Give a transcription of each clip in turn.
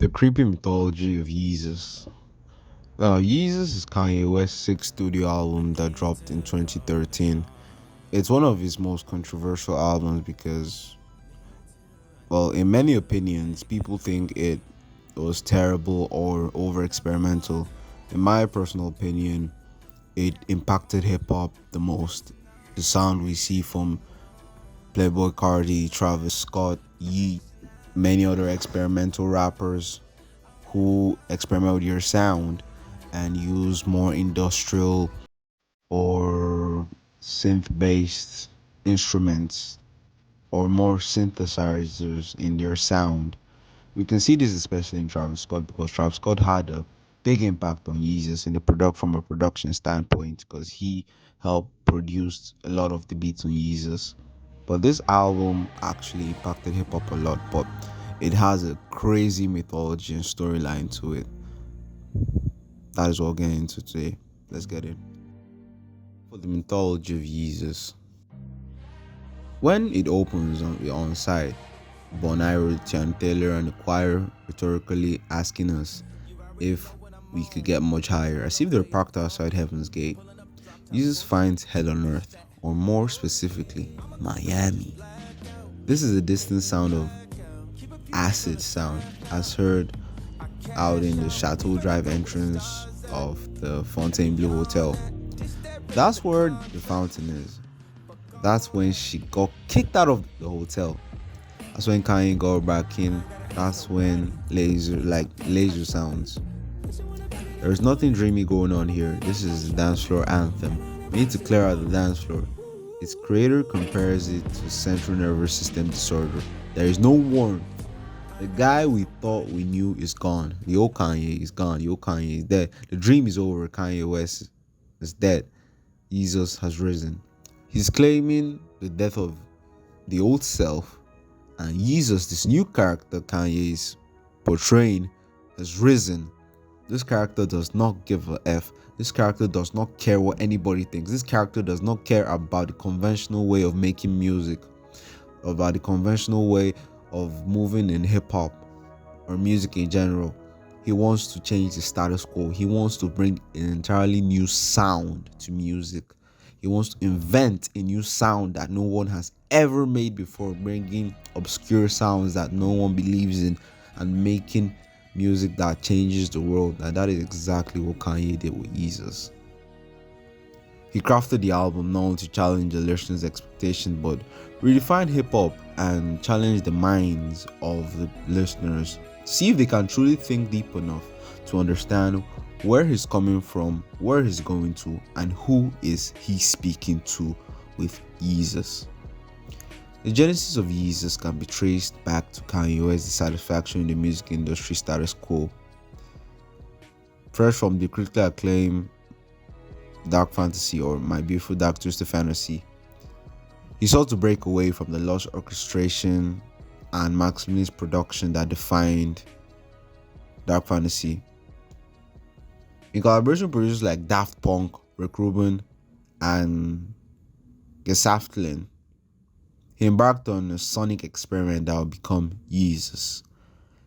The creepy mythology of Yeezus. Yeezus is Kanye West's sixth studio album that dropped in 2013. It's one of his most controversial albums because, well, in many opinions, people think it was terrible or over experimental. In my personal opinion, it impacted hip hop the most. The sound we see from Playboy Cardi, Travis Scott, many other experimental rappers who experiment with your sound and use more industrial or synth based instruments or more synthesizers in their sound. We can see this especially in Travis Scott because Travis Scott had a big impact on Yeezus in the product from a production standpoint because he helped produce a lot of the beats on Yeezus. But this album actually impacted hip hop a lot, but it has a crazy mythology and storyline to it. That is what we're getting into today. Let's get in. For the mythology of Yeezus. When it opens on site, Bonaire, Tian Taylor, and the choir rhetorically asking us if we could get much higher, as if they're parked outside Heaven's Gate. Jesus finds hell on earth, or more specifically, Miami. This is a distant sound of acid sound, as heard out in the Chateau Drive entrance of the Fontainebleau Hotel. That's where the fountain is. That's when she got kicked out of the hotel. That's when Kanye got back in. That's when laser sounds. There's nothing dreamy going on here. This is the dance floor anthem. We need to clear out the dance floor. Its creator compares it to central nervous system disorder. There is no warmth. The guy we thought we knew is gone. The old Kanye is gone. The old Kanye is dead. The dream is over. Kanye West is dead. Jesus has risen. He's claiming the death of the old self, and Yeezus, this new character Kanye is portraying, has risen. This character does not give a F. This character does not care what anybody thinks. This character does not care about the conventional way of making music, about the conventional way of moving in hip hop or music in general. He wants to change the status quo. He wants to bring an entirely new sound to music. He wants to invent a new sound that no one has ever made before, bringing obscure sounds that no one believes in and making music that changes the world. And that is exactly what Kanye did with Yeezus. He crafted the album not only to challenge the listeners' expectations, but redefine hip-hop and challenge the minds of the listeners. See if they can truly think deep enough to understand where he's coming from, where he's going to, and who is he speaking to with Yeezus. The genesis of Yeezus can be traced back to Kanye West's dissatisfaction in the music industry status quo. Fresh from the critically acclaimed Dark Fantasy or My Beautiful Dark Twisted Fantasy, he sought to break away from the lush orchestration and maximalist production that defined Dark Fantasy. In collaboration with producers like Daft Punk, Rick Rubin, and Gesaftlin, he embarked on a sonic experiment that would become Yeezus.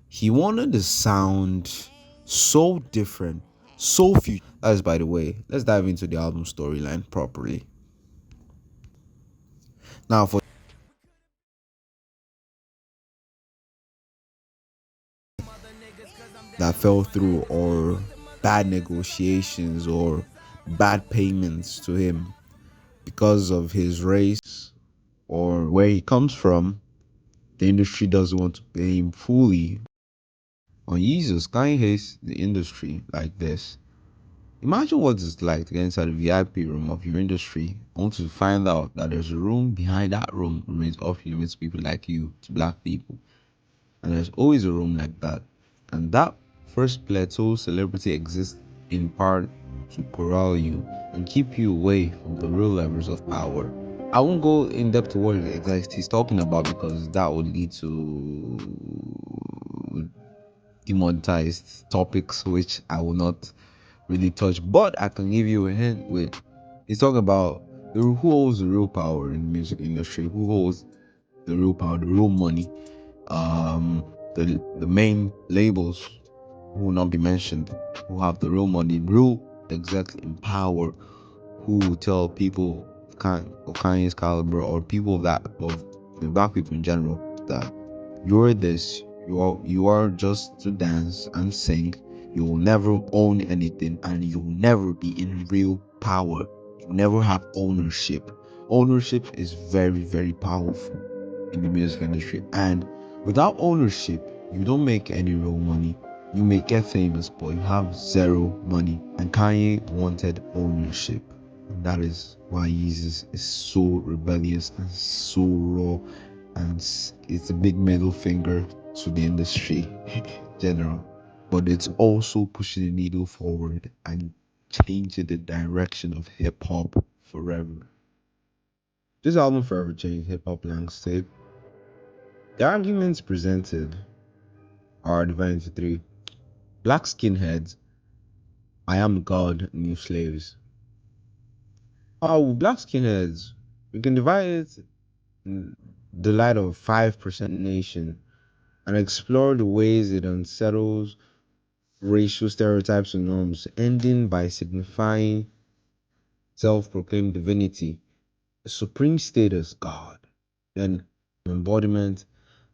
He wanted the sound so different, so future. That is, by the way, let's dive into the album storyline properly. Now, for that fell through, or bad negotiations, or bad payments to him because of his race or where he comes from, the industry doesn't want to pay him fully. On Yeezus, Kanye hates the industry like this. Imagine what it's like to get inside the VIP room of your industry, only to find out that there's a room behind that room remains off limits to people like you, to black people. And there's always a room like that. And that first plateau celebrity exists in part to corral you and keep you away from the real levels of power. I won't go in depth to what exactly he's talking about because that would lead to demonetized topics, which I will not really touch. But I can give you a hint with he's talking about who holds the real power in the music industry, who holds the real power, the real money. the main labels who will not be mentioned, who have the real money, real exactly in power, who tell people of Kanye's caliber or people that of the black people in general that you're this, you are just to dance and sing. You will never own anything and you'll never be in real power. You never have ownership. Ownership is very, very powerful in the music industry. And without ownership, you don't make any real money. You may get famous, but you have zero money. And Kanye wanted ownership. And that is why Yeezus is so rebellious and so raw. And it's a big middle finger to the industry in general. But it's also pushing the needle forward and changing the direction of hip hop forever. This album forever changed hip hop landscape. The arguments presented are divided into three: black skinheads, I am God, new slaves. Black skinheads, we can divide it in the light of 5% nation and explore the ways it unsettles racial stereotypes and norms, ending by signifying self-proclaimed divinity, a supreme status, God, then embodiment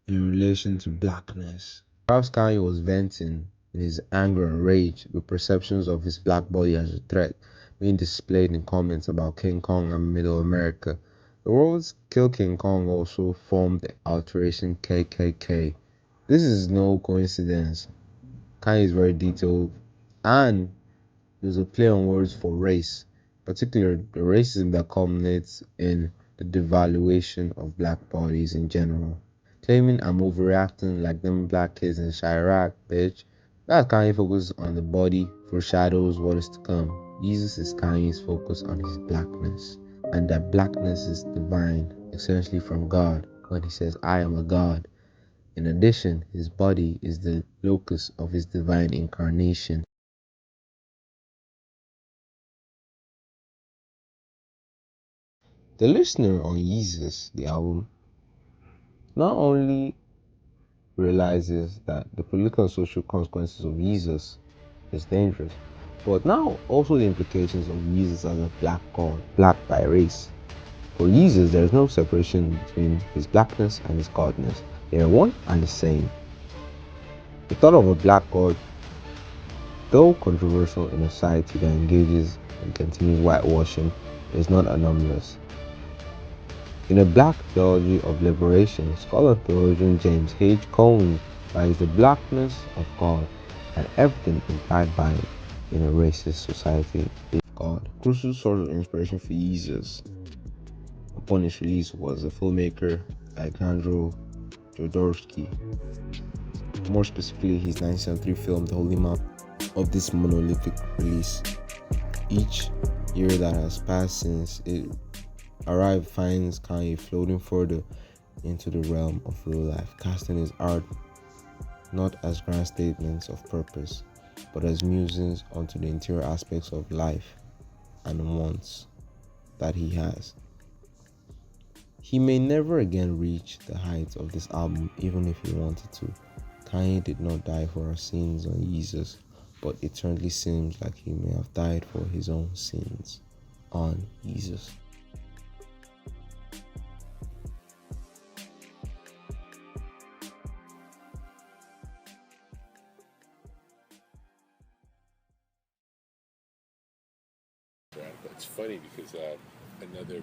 in relation to blackness. Perhaps Kanye was venting in his anger and rage with perceptions of his black body as a threat being displayed in comments about King Kong and Middle America. The words Kill King Kong also formed the alteration KKK. This is no coincidence. Kanye is very detailed, and there's a play on words for race, particularly the racism that culminates in the devaluation of black bodies in general. Claiming I'm overreacting like them black kids in Chirac, bitch. That Kanye focus on the body foreshadows what is to come. Jesus is Kanye's focus on his blackness, and that blackness is divine, essentially from God, when he says, I am a God. In addition, his body is the locus of his divine incarnation. The listener on Yeezus, the album, not only realizes that the political and social consequences of Yeezus is dangerous, but now also the implications of Yeezus as a black god, black by race. For Yeezus, there is no separation between his blackness and his godness. They are one and the same. The thought of a black god, though controversial in a society that engages in continued whitewashing, is not anomalous. In a black theology of liberation, scholar theologian James H. Cole finds the blackness of God and everything implied by it in a racist society is God. Crucial source of inspiration for Yeezus upon its release was the filmmaker Alejandro Jodorowsky, more specifically his 1973 film The Holy Map. Of this monolithic release, each year that has passed since it arrived finds Kanye floating further into the realm of real life, casting his art not as grand statements of purpose, but as musings onto the interior aspects of life and wants that he has. He may never again reach the heights of this album, even if he wanted to. Kanye did not die for our sins on Yeezus, but it certainly seems like he may have died for his own sins on Yeezus. It's funny because another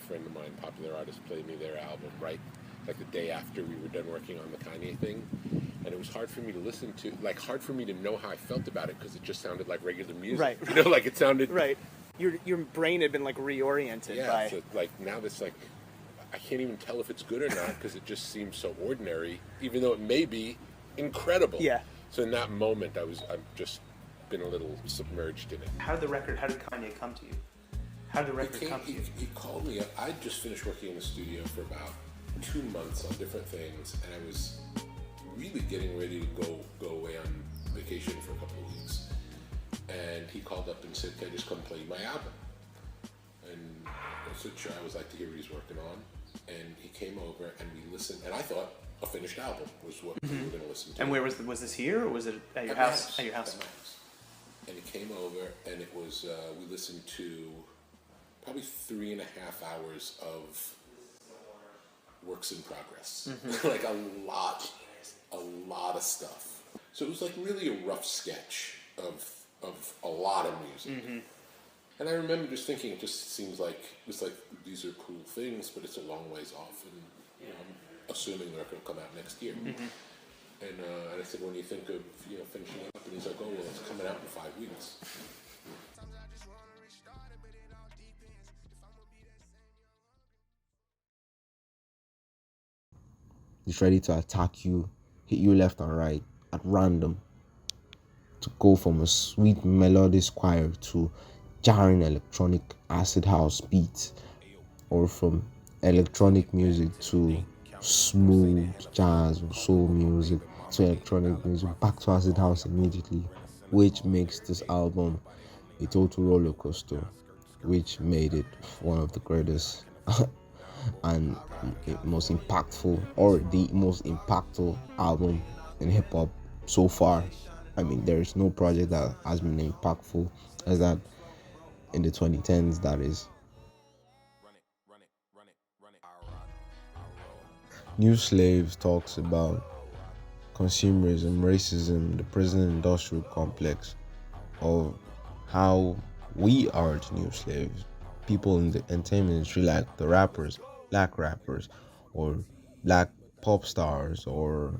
friend of mine, popular artist, played me their album right like the day after we were done working on the Kanye thing, and it was hard for me to listen to, like hard for me to know how I felt about it because it just sounded like regular music. Right. You know, like it sounded right. Your brain had been like reoriented. Yeah. By... So like now that's like I can't even tell if it's good or not because it just seems so ordinary, even though it may be incredible. Yeah. So in that moment, I've just been a little submerged in it. How did Kanye come to you? How did the record come to you? He called me up. I'd just finished working in the studio for about 2 months on different things, and I was really getting ready to go away on vacation for a couple of weeks. And he called up and said, "Can I just come play my album?" And I said, "Sure." I always like to hear what he's working on. And he came over and we listened. And I thought, a finished album was what we were going to listen to. And where was this here, or was it at your house? At your house. At my house. And he came over, and it was we listened to probably 3.5 hours of works in progress, like a lot of stuff. So it was like really a rough sketch of a lot of music. And I remember just thinking, it just seems like it's like these are cool things, but it's a long ways off, and I'm assuming they're going to come out next year. And I said, when you think of finishing up, and he's like, oh well, it's coming out in 5 weeks. He's ready to attack you, hit you left and right at random, to go from a sweet melodious choir to jarring electronic acid house beats, or from electronic music to smooth jazz or soul music to electronic music back to acid house immediately, which makes this album a total roller coaster, which made it one of the greatest and most impactful, or the most impactful album in hip-hop so far. I mean, there is no project that has been impactful as that in the 2010s, that is. New Slaves talks about consumerism, racism, the prison industrial complex, of how we are the new slaves. People in the entertainment industry, like the rappers, black rappers, or black pop stars, or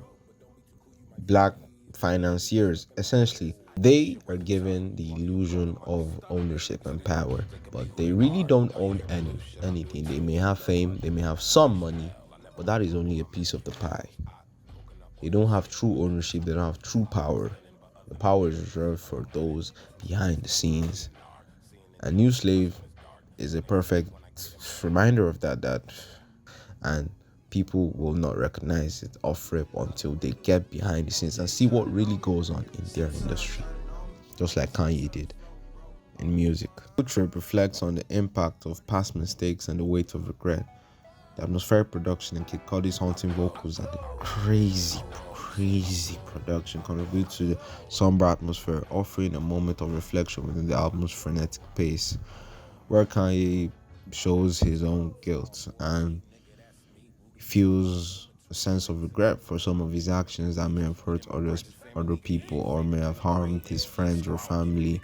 black financiers, essentially, they are given the illusion of ownership and power, but they really don't own anything. They may have fame, they may have some money, but that is only a piece of the pie. They don't have true ownership, they don't have true power. The power is reserved for those behind the scenes. And New Slave is a perfect reminder of that, and people will not recognize it off rip until they get behind the scenes and see what really goes on in their industry, just like Kanye did in music. The trip reflects on the impact of past mistakes and the weight of regret. The atmospheric production and Kid Cudi's haunting vocals and the crazy production contribute to the somber atmosphere, offering a moment of reflection within the album's frenetic pace, where Kanye shows his own guilt and feels a sense of regret for some of his actions that may have hurt other people, or may have harmed his friends or family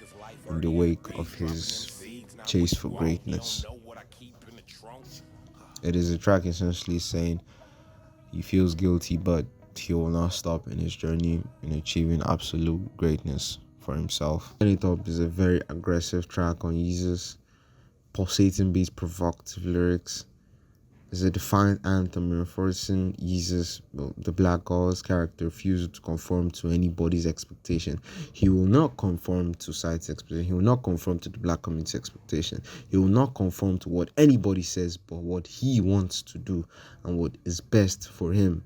in the wake of his chase for greatness. It is a track essentially saying he feels guilty, but he will not stop in his journey in achieving absolute greatness for himself. Turn It Up is a very aggressive track on YEESUS, pulsating beats, provocative lyrics. It's a defiant anthem reinforcing YEESUS, the Black God's character, refuses to conform to anybody's expectation. He will not conform to society's expectation. He will not conform to the black community's expectation. He will not conform to what anybody says, but what he wants to do and what is best for him.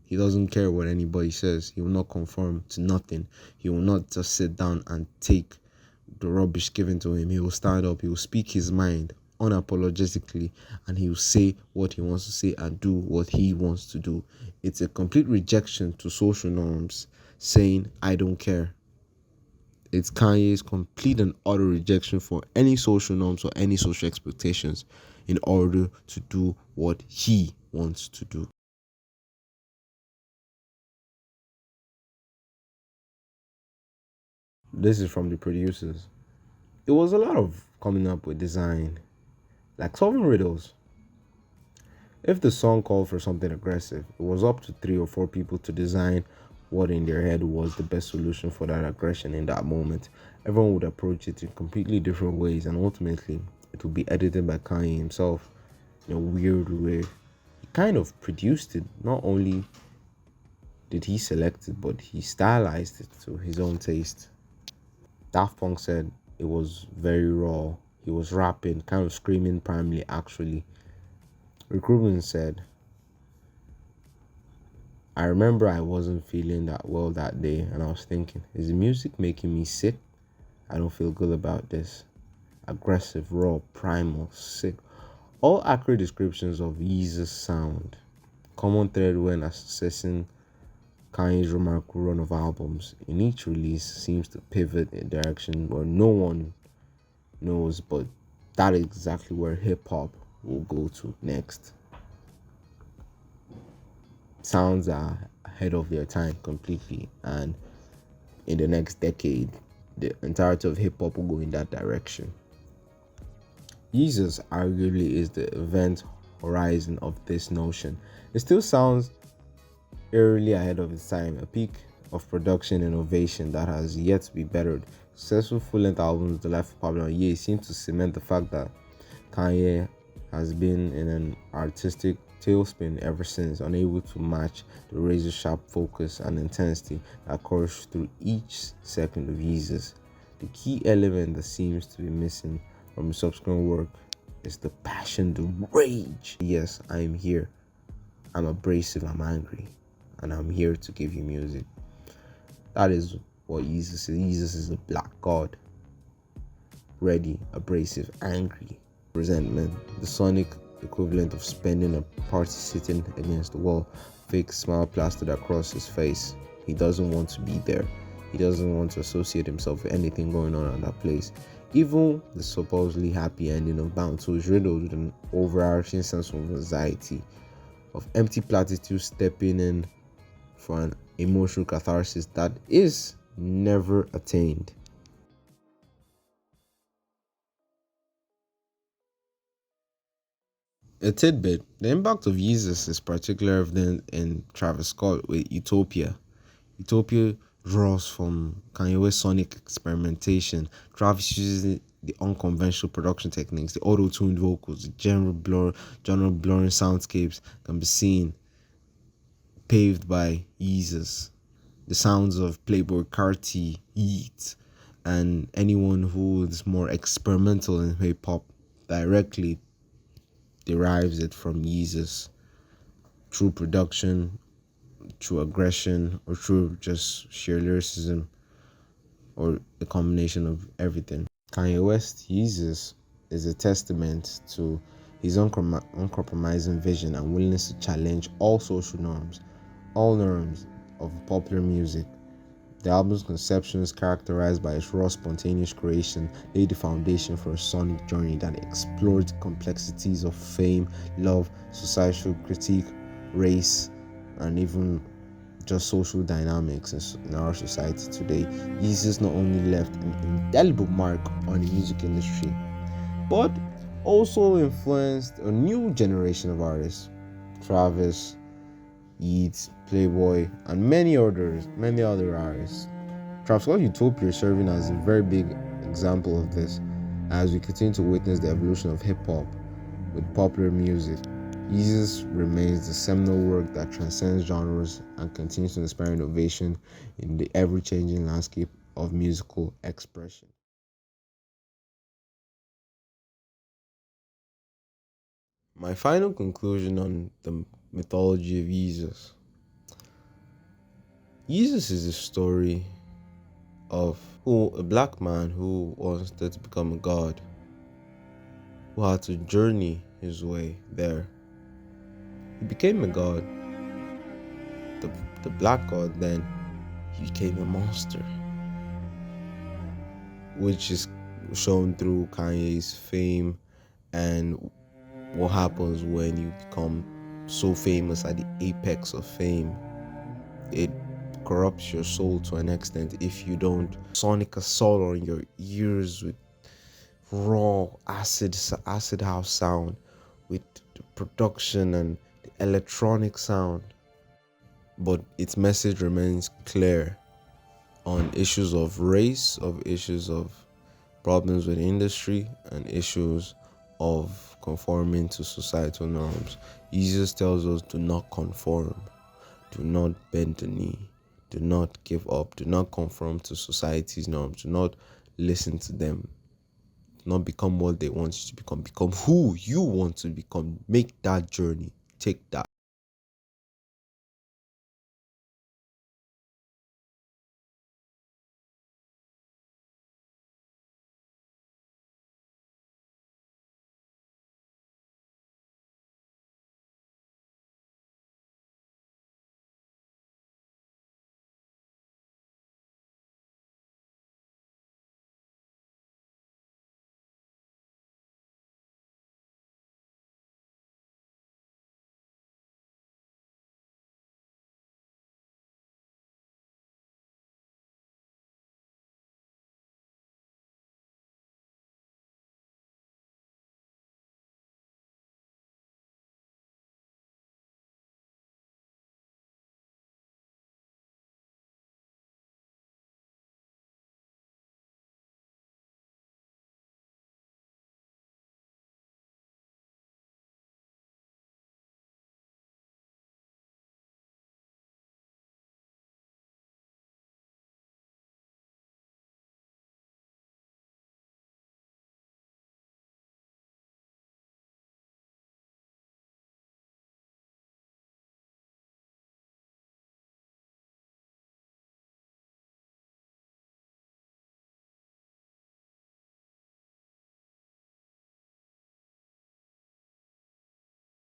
He doesn't care what anybody says. He will not conform to nothing. He will not just sit down and take the rubbish given to him. He will stand up. He will speak his mind unapologetically, and he will say what he wants to say and do what he wants to do. It's a complete rejection to social norms, saying I don't care. It's Kanye's complete and utter rejection for any social norms or any social expectations in order to do what he wants to do. This is from the producers. It was a lot of coming up with design, like solving riddles. If the song called for something aggressive, it was up to 3 or 4 people to design what in their head was the best solution for that aggression in that moment. Everyone would approach it in completely different ways, and ultimately it would be edited by Kanye himself in a weird way. He kind of produced it. Not only did he select it, but he stylized it to his own taste. Daft Punk said it was very raw. He was rapping, kind of screaming primarily, actually. Rick Rubin said, I remember I wasn't feeling that well that day, and I was thinking, is the music making me sick? I don't feel good about this. Aggressive, raw, primal, sick. All accurate descriptions of YEESUS sound. common thread when assessing Kanye's remarkable run of albums. In each release seems to pivot in a direction where no one knows, but that is exactly where hip hop will go to next. Sounds are ahead of their time completely, and in the next decade, the entirety of hip hop will go in that direction. YEESUS arguably is the event horizon of this notion. It still sounds eerily ahead of its time, a peak of production innovation that has yet to be bettered. Successful full-length albums, The Life of Pablo and Ye, seem to cement the fact that Kanye has been in an artistic tailspin ever since, unable to match the razor-sharp focus and intensity that coursed through each second of YEESUS. The key element that seems to be missing from his subsequent work is the passion, the rage. Yes, I am here. I'm abrasive, I'm angry, and I'm here to give you music. That is what YEESUS is. YEESUS is a black god. Ready, abrasive, angry. Resentment, the sonic equivalent of spending a party sitting against the wall, fake smile plastered across his face. He doesn't want to be there. He doesn't want to associate himself with anything going on at that place. Even the supposedly happy ending of Bounce was riddled with an overarching sense of anxiety, of empty platitudes stepping in for an emotional catharsis that is never attained. A tidbit: the impact of YEESUS is particularly evident in Travis Scott with Utopia. Utopia draws from Kanye West sonic experimentation. Travis uses the unconventional production techniques, the auto-tuned vocals, the genre blurring soundscapes can be seen paved by YEESUS. The sounds of Playboy Carti, Yeet, and anyone who is more experimental in hip hop directly derives it from YEESUS through production, through aggression, or through just sheer lyricism, or a combination of everything. Kanye West, YEESUS, is a testament to his uncompromising vision and willingness to challenge all social norms, all norms of popular music. The album's conception is characterized by its raw, spontaneous creation, laid the foundation for a sonic journey that explored the complexities of fame, love, societal critique, race, and even just social dynamics in our society today. YEESUS not only left an indelible mark on the music industry, but also influenced a new generation of artists. Travis, Yeats, Playboy, and many other artists. Travis Scott Utopia is serving as a very big example of this as we continue to witness the evolution of hip hop with popular music. YEESUS remains the seminal work that transcends genres and continues to inspire innovation in the ever-changing landscape of musical expression. My final conclusion on the mythology of YEESUS. YEESUS is a story of a black man who wanted to become a god, who had to journey his way there. He became a god, the black god, then he became a monster, which is shown through Kanye's fame and what happens when you become so famous at the apex of fame. It corrupts your soul to an extent if you don't sonic assault on your ears with raw acid house sound, with the production and the electronic sound. But its message remains clear on issues of race, of issues of problems with industry, and issues of conforming to societal norms. Jesus tells us, do not conform, do not bend the knee, do not give up, do not conform to society's norms, do not listen to them, do not become what they want you to become who you want to become. Make that journey, take that.